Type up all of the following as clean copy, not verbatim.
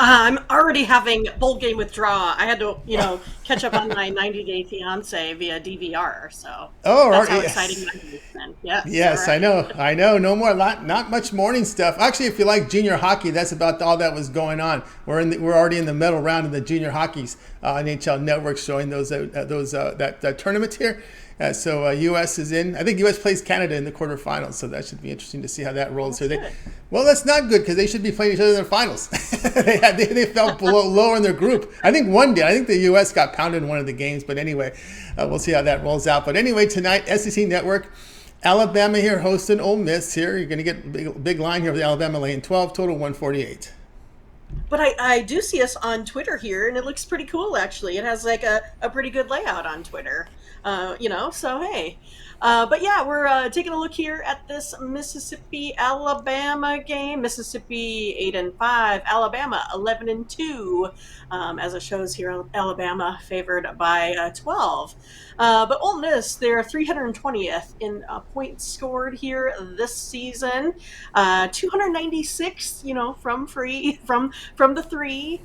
I'm already having bowl game withdrawal. I had to, catch up on my 90 Day Fiance via DVR. So Oh, that's how exciting yes. my day's been. Yes, all Yes, I right. know. I know. No more, not much morning stuff. Actually, if you like junior hockey, that's about all that was going on. We're already in the middle round of the junior hockey's NHL Network showing that tournament here. U.S. is in. I think U.S. plays Canada in the quarterfinals, so that should be interesting to see how that rolls That's here. good. Well, that's not good because they should be playing each other in the finals. They fell below low in their group. I think one did. I think the U.S. got pounded in one of the games, but anyway, we'll see how that rolls out. But anyway, tonight SEC Network. Alabama here hosting Ole Miss here. You're going to get a big line here with Alabama laying 12, total 148. But I do see us on Twitter here, and it looks pretty cool, actually. It has like a pretty good layout on Twitter, so hey. But yeah, we're taking a look here at this Mississippi Alabama game. Mississippi 8-5, Alabama 11-2. As it shows here, Alabama favored by 12. But Ole Miss, they're 320th in points scored here this season. 296, from the three.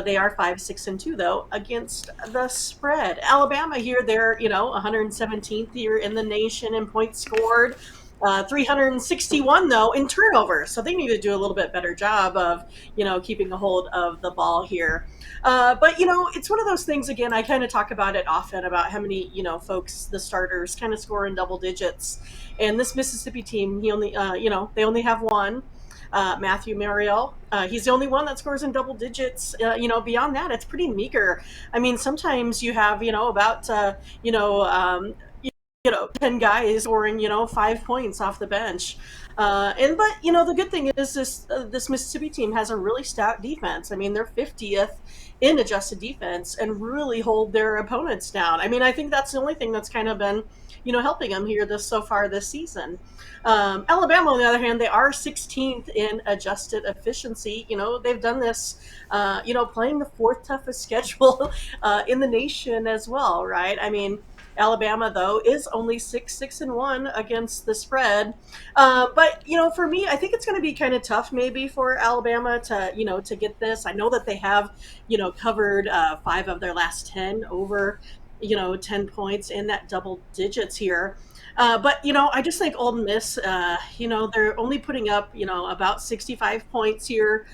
They are 5-6-2 though against the spread. Alabama here, they're 117th here in the nation in points scored. 361 though in turnovers, so they need to do a little bit better job of keeping a hold of the ball here. But it's one of those things. Again, I kind of talk about it often about how many folks, the starters, kind of score in double digits, and this Mississippi team, they only have one. Matthew Mariel. He's the only one that scores in double digits. Beyond that, it's pretty meager. I mean, sometimes you have, about, 10 guys scoring, 5 points off the bench. But the good thing is this Mississippi team has a really stout defense. I mean, they're 50th in adjusted defense and really hold their opponents down. I mean, I think that's the only thing that's kind of been, helping them here so far this season. Alabama, on the other hand, they are 16th in adjusted efficiency. They've done this, playing the fourth toughest schedule in the nation as well, right? I mean, Alabama, though, is only 6-1 against the spread. But for me, I think it's going to be kind of tough, maybe, for Alabama to get this. I know that they have, covered 5 of their last 10 over, 10 points in that double digits here. But I just think Ole Miss, they're only putting up, about 65 points here,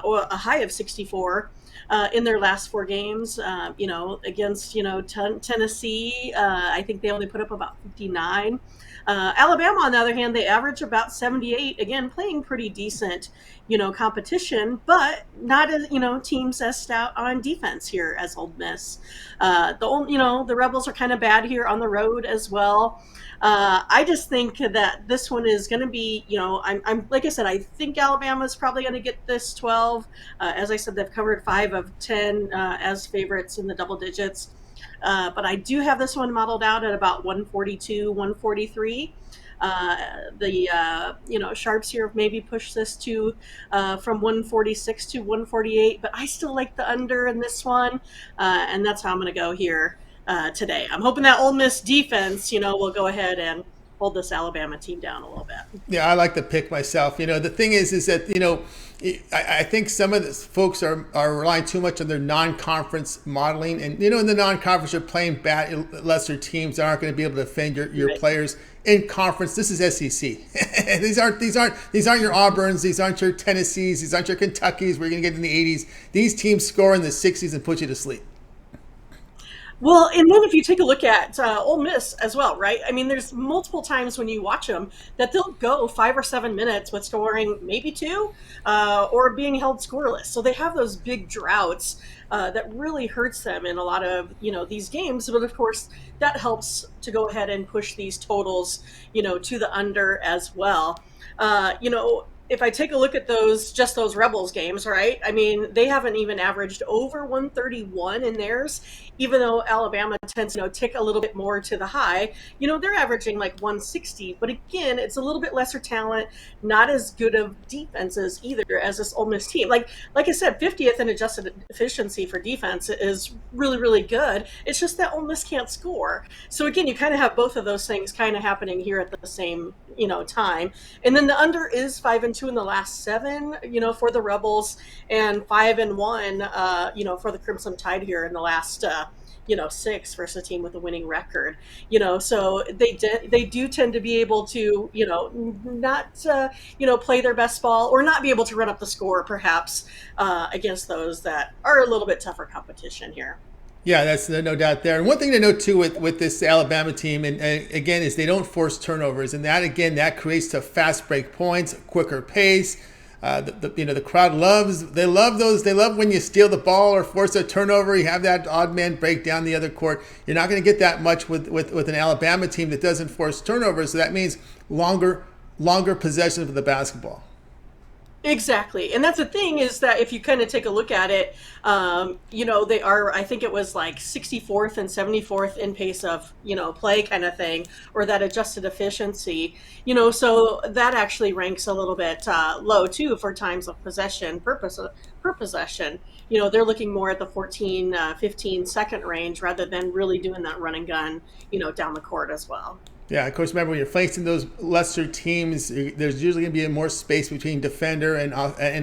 or a high of 64 in their last 4 games. Against Tennessee, I think they only put up about 59. Alabama, on the other hand, they average about 78. Again, playing pretty decent, competition, but not as teams as stout on defense here as Ole Miss. The Rebels are kind of bad here on the road as well. I just think that this one is going to be, I'm like I said, I think Alabama is probably going to get this 12. As I said, they've covered 5 of 10 as favorites in the double digits. But I do have this one modeled out at about 142, 143. Sharps here maybe push this to from 146 to 148, but I still like the under in this one, and that's how I'm going to go here today. I'm hoping that Ole Miss defense, will go ahead and hold this Alabama team down a little bit. Yeah, I like the pick myself. The thing is that I think some of the folks are relying too much on their non-conference modeling, and in the non-conference you're playing bad lesser teams that aren't going to be able to defend your Right. players. In conference, this is SEC. these aren't your Auburns, these aren't your Tennessees, these aren't your Kentuckys. We're going to get in the 80s. These teams score in the 60s and put you to sleep. Well, and then if you take a look at Ole Miss as well, right? I mean, there's multiple times when you watch them that they'll go 5 or 7 minutes with scoring maybe 2, or being held scoreless. So they have those big droughts that really hurts them in a lot of these games. But of course, that helps to go ahead and push these totals to the under as well. If I take a look at those Rebels games, right? I mean, they haven't even averaged over 131 in theirs, even though Alabama tends to tick a little bit more to the high. They're averaging like 160, but again, it's a little bit lesser talent, not as good of defenses either as this Ole Miss team. Like I said, 50th in adjusted efficiency for defense is really, really good. It's just that Ole Miss can't score. So again, you kind of have both of those things kind of happening here at the same time. And then the under is 5-2. 2 in the last 7, for the Rebels, and 5-1, for the Crimson Tide here in the last, 6 versus a team with a winning record. So they do tend to be able to, not, play their best ball, or not be able to run up the score, perhaps, against those that are a little bit tougher competition here. Yeah, that's no doubt there. And one thing to note too with this Alabama team, and again, is they don't force turnovers, and that again that creates a fast break points, quicker pace. The crowd love those. They love when you steal the ball or force a turnover. You have that odd man break down the other court. You're not going to get that much with an Alabama team that doesn't force turnovers. So that means longer possession of the basketball. Exactly. And that's the thing, is that if you kind of take a look at it, they are, I think it was like 64th and 74th in pace of, play kind of thing, or that adjusted efficiency, so that actually ranks a little bit low too for times of possession per possession. They're looking more at the 14, 15 second range rather than really doing that run and gun, down the court as well. Yeah, of course. Remember, when you're facing those lesser teams, there's usually going to be more space between defender and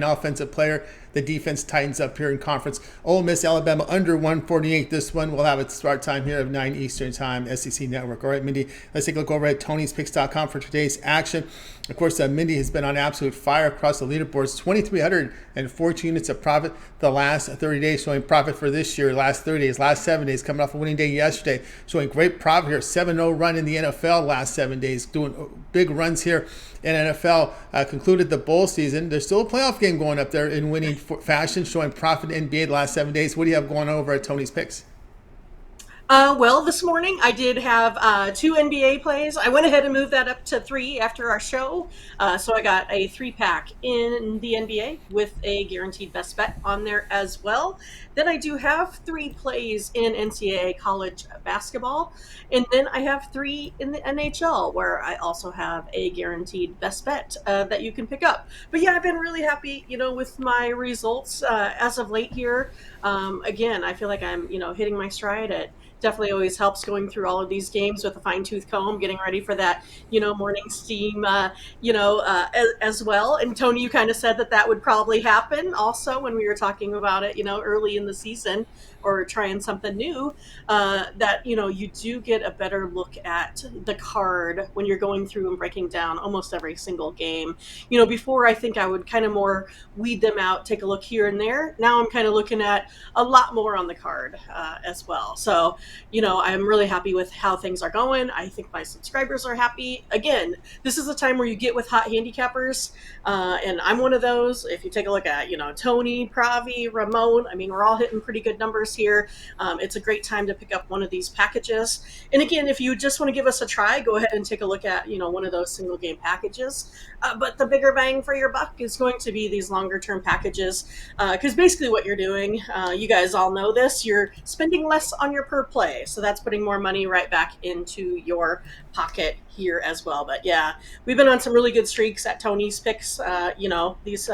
offensive player. The defense tightens up here in conference. Ole Miss, Alabama under 148. This one will have its start time here of 9 Eastern time, SEC Network. All right, Mindy, let's take a look over at Tony'sPicks.com for today's action. Of course, Mindy has been on absolute fire across the leaderboards. 2,314 units of profit the last 30 days, showing profit for this year, last 30 days, last 7 days, coming off a winning day yesterday, showing great profit here. 7-0 run in the NFL last 7 days, doing big runs here in NFL. Concluded the bowl season. There's still a playoff game going up there in winning fashion, showing profit in NBA the last 7 days. What do you have going over at Tony's Picks? Well, this morning I did have 2 NBA plays. I went ahead and moved that up to 3 after our show. So I got a 3-pack in the NBA with a guaranteed best bet on there as well. Then I do have 3 plays in NCAA college basketball. And then I have 3 in the NHL, where I also have a guaranteed best bet that you can pick up. But yeah, I've been really happy, with my results as of late here. Again, I feel like I'm, hitting my stride. It definitely always helps going through all of these games with a fine-tooth comb, getting ready for that, morning steam, as well. And Tony, you kind of said that would probably happen also when we were talking about it, early in the season, or trying something new, that, you do get a better look at the card when you're going through and breaking down almost every single game. Before, I think I would kind of more weed them out, take a look here and there. Now I'm kind of looking at a lot more on the card as well. So, I'm really happy with how things are going. I think my subscribers are happy. Again, this is a time where you get with hot handicappers, and I'm one of those. If you take a look at, Tony, Pravi, Ramon, I mean, we're all hitting pretty good numbers here. It's a great time to pick up one of these packages. And again, if you just want to give us a try, go ahead and take a look at, one of those single game packages. But the bigger bang for your buck is going to be these longer term packages, because basically what you're doing, you guys all know this, you're spending less on your per play. So that's putting more money right back into your pocket here as well. But yeah, we've been on some really good streaks at Tony's Picks. These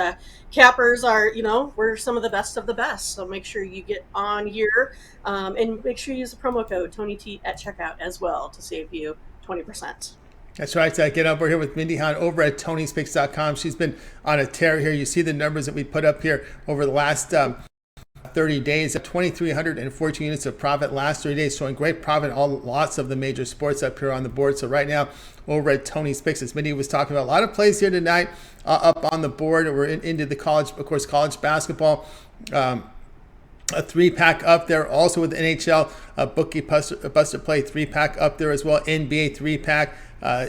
cappers are, we're some of the best. So make sure you get on here, and make sure you use the promo code TonyT at checkout as well to save you 20%. That's right. Get over here with Mindy Hahne over at Tony'sPicks.com. She's been on a tear here. You see the numbers that we put up here over the last 30 days, 2,314 units of profit last 30 days, showing great profit on lots of the major sports up here on the board. So right now, over at Tony's Picks, as Mindy was talking about, a lot of plays here tonight up on the board. We're into the college, of course, college basketball. A 3-pack up there, also with the NHL, bookie buster play 3-pack up there as well. NBA 3-pack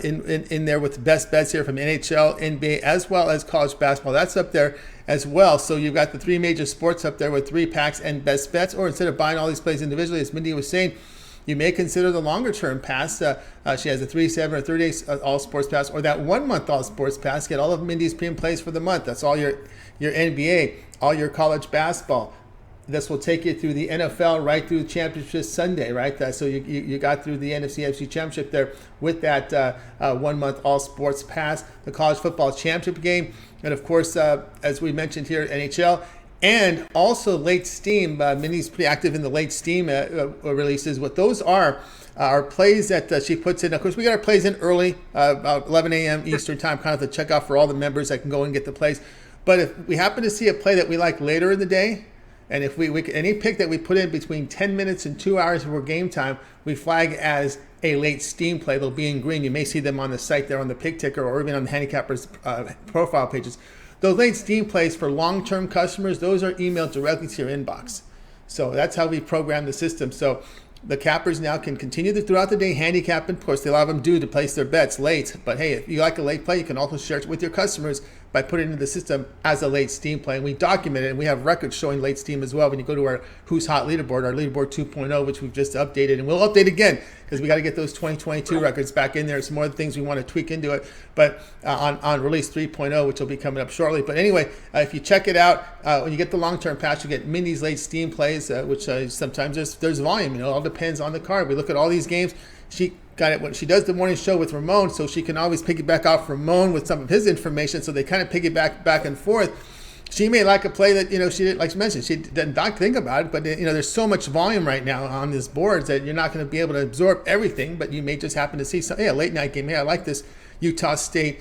in there with the best bets here from NHL, NBA, as well as college basketball. That's up there as well. So you've got the 3 major sports up there with 3-packs and best bets. Or instead of buying all these plays individually, as Mindy was saying, you may consider the longer term pass. She has a 3, 7, or 30 days all sports pass, or that 1 month all sports pass. Get all of Mindy's premium plays for the month. That's all your NBA, all your college basketball. This will take you through the NFL right through Championship Sunday, right? So you got through the NFC Championship there with that 1 month all sports pass, the college football championship game, and of course, as we mentioned here, NHL, and also late steam. Mindy's pretty active in the late steam releases. What those are our plays that she puts in. Of course, we got our plays in early, about 11 a.m. Eastern time, kind of to check out for all the members that can go and get the plays. But if we happen to see a play that we like later in the day, and if we any pick that we put in between 10 minutes and 2 hours before game time, we flag as a late steam play. They'll be in green. You may see them on the site there on the pick ticker or even on the handicappers profile pages. Those late steam plays for long-term customers, those are emailed directly to your inbox. So that's how we program the system. So the cappers now can continue throughout the day handicapping. Of course, a lot of them do to place their bets late. But hey, if you like a late play, you can also share it with your customers by putting it into the system as a late steam play. And we document it, and we have records showing late steam as well. When you go to our Who's Hot leaderboard, our leaderboard 2.0, which we've just updated, and we'll update again because we got to get those 2022 records back in there. Some more things we want to tweak into it, but on release 3.0, which will be coming up shortly. But anyway, if you check it out, when you get the long-term pass, you get Mindy's late steam plays, which sometimes there's volume. It all depends on the card. We look at all these games. She got it when she does the morning show with Ramon, so she can always piggyback off Ramon with some of his information, so they kind of piggyback back and forth. She may like a play that, she didn't, like she mentioned, she didn't think about it, but, there's so much volume right now on these boards that you're not going to be able to absorb everything, but you may just happen to see some, a late night game. Hey, I like this Utah State,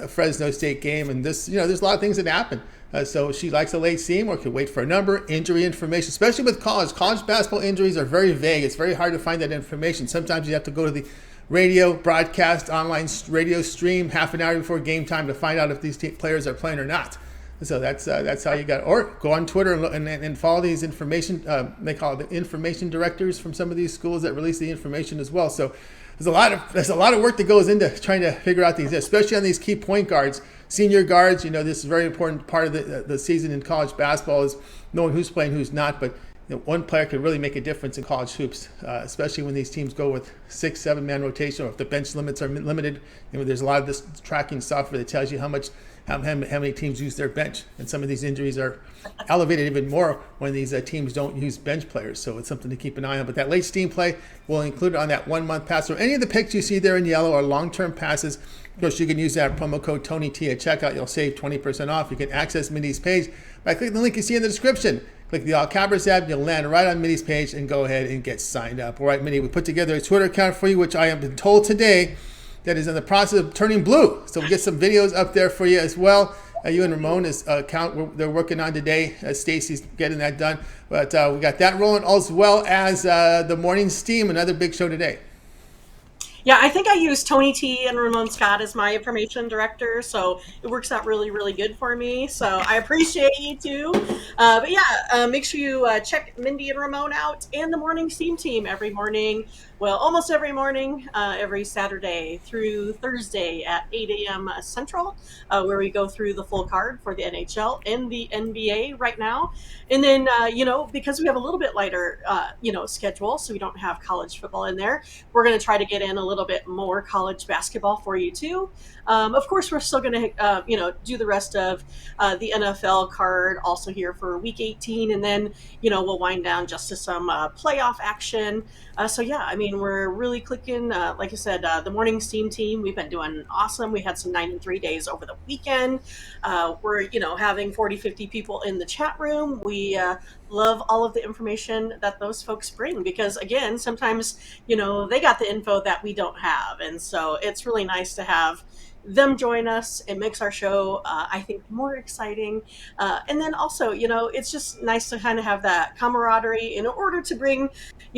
Fresno State game, and this, there's a lot of things that happen. So she likes a late steam or could wait for a number, injury information, especially with college. College basketball injuries are very vague. It's very hard to find that information. Sometimes you have to go to the radio broadcast, online radio stream half an hour before game time to find out if these players are playing or not. So that's how you got. Or go on Twitter and follow these information. They call it the information directors from some of these schools that release the information as well. So there's a lot of work that goes into trying to figure out these, especially on these key point guards, senior guards. This is a very important part of the season in college basketball is knowing who's playing, who's not. But one player could really make a difference in college hoops, especially when these teams go with 6-7 man rotation, or if the bench limits are limited. There's a lot of this tracking software that tells you how many teams use their bench, and some of these injuries are elevated even more when these teams don't use bench players. So it's something to keep an eye on. But that late steam play will include it on that 1 month pass. Or any of the picks you see there in yellow are long-term passes. Of course, you can use that promo code TonyT at checkout. You'll save 20% off. You can access Mindy's page by clicking the link you see in the description. Click the All Cappers app. You'll land right on Mindy's page and go ahead and get signed up. All right, Mindy, we put together a Twitter account for you, which I have been told today that is in the process of turning blue. So we'll get some videos up there for you as well. You and Ramon's account they're working on today. Stacy's getting that done. But we got that rolling, as well as the Morning Steam, another big show today. Yeah, I think I use Tony T and Ramon Scott as my information director, so it works out really, really good for me. So I appreciate you too. But yeah, make sure you check Mindy and Ramon out and the Morning Steam team every morning. Well, almost every morning, every Saturday through Thursday at 8 a.m. Central, where we go through the full card for the NHL and the NBA right now. And then, because we have a little bit lighter, schedule, so we don't have college football in there, we're going to try to get in a little bit more college basketball for you too. Of course, we're still going to, do the rest of the NFL card also here for Week 18, and then, we'll wind down just to some playoff action. So yeah, I mean, we're really clicking. Like I said, the Morning Steam team, we've been doing awesome. We had some 93 days over the weekend. We're, having 40, 50 people in the chat room. We love all of the information that those folks bring because, again, sometimes, they got the info that we don't have. And so it's really nice to have them join us. It makes our show, I think, more exciting. And then also, it's just nice to kind of have that camaraderie in order to bring,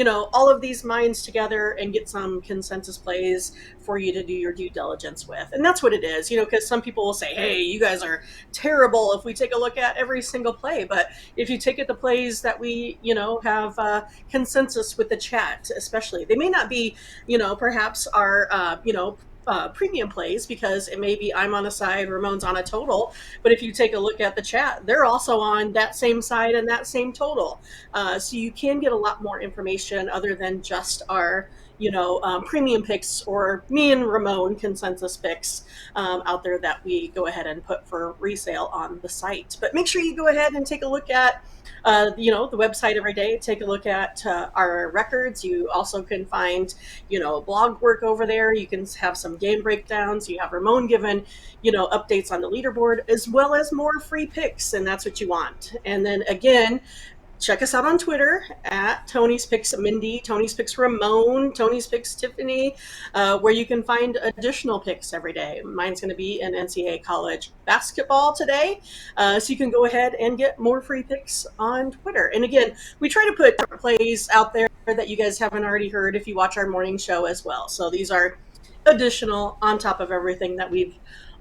all of these minds together and get some consensus plays for you to do your due diligence with. And that's what it is, because some people will say, hey, you guys are terrible if we take a look at every single play. But if you take at the plays that we, have consensus with the chat, especially, they may not be, perhaps our, premium plays because it may be I'm on a side, Ramon's on a total. But if you take a look at the chat, they're also on that same side and that same total. So you can get a lot more information other than just our, premium picks or me and Ramon consensus picks out there that we go ahead and put for resale on the site. But make sure you go ahead and take a look at the website every day. Take a look at our records. You also can find, blog work over there. You can have some game breakdowns. You have Ramon given, updates on the leaderboard as well as more free picks, and that's what you want. And then again, check us out on Twitter at Tony's Picks Mindy, Tony's Picks Ramon, Tony's Picks Tiffany, where you can find additional picks every day. Mine's going to be in NCAA college basketball today. So you can go ahead and get more free picks on Twitter. And again, we try to put plays out there that you guys haven't already heard if you watch our morning show as well. So these are additional on top of everything that we've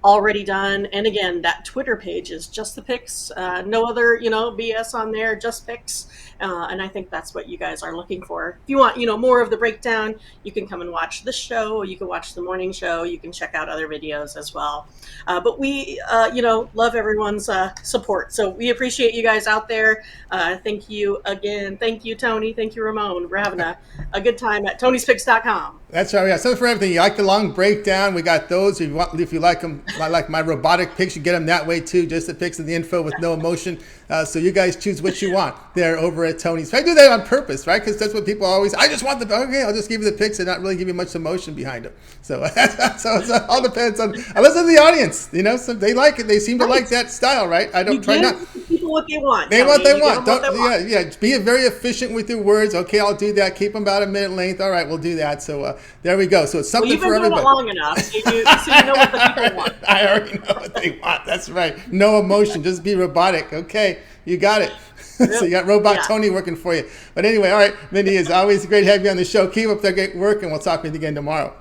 already done. And again, that Twitter page is just the picks, no other, BS on there, just picks. And I think that's what you guys are looking for. If you want, more of the breakdown, you can come and watch this show. You can watch the morning show. You can check out other videos as well. But we, love everyone's support. So we appreciate you guys out there. Thank you again. Thank you, Tony. Thank you, Ramon. We're having a good time at Tony'sPicks.com. That's right. We got something for everything. You like the long breakdown? We got those. If you like them, like my robotic picks, you get them that way too. Just the picks and the info with no emotion. So you guys choose what you want there over at Tony's. I do that on purpose, right? Because that's what people always. I just want okay. I'll just give you the picks and not really give you much emotion behind them. So it all depends on. I listen to the audience. So they like it. They seem to like that style, right? I don't try not. People what they want. They want. They want. Don't. Yeah. Be very efficient with your words. Okay, I'll do that. Keep them about a minute length. All right, we'll do that. So. There we go. So it's something for everybody. You've been doing it long enough, so you know what the people want. I already know what they want. That's right. No emotion. Just be robotic. Okay, you got it. So you got Robot Tony working for you. But anyway, all right, Mindy, it's always great to have you on the show. Keep up the great work, and we'll talk with you again tomorrow.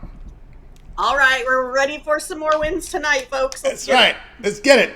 All right, we're ready for some more wins tonight, folks. That's right. Let's get it.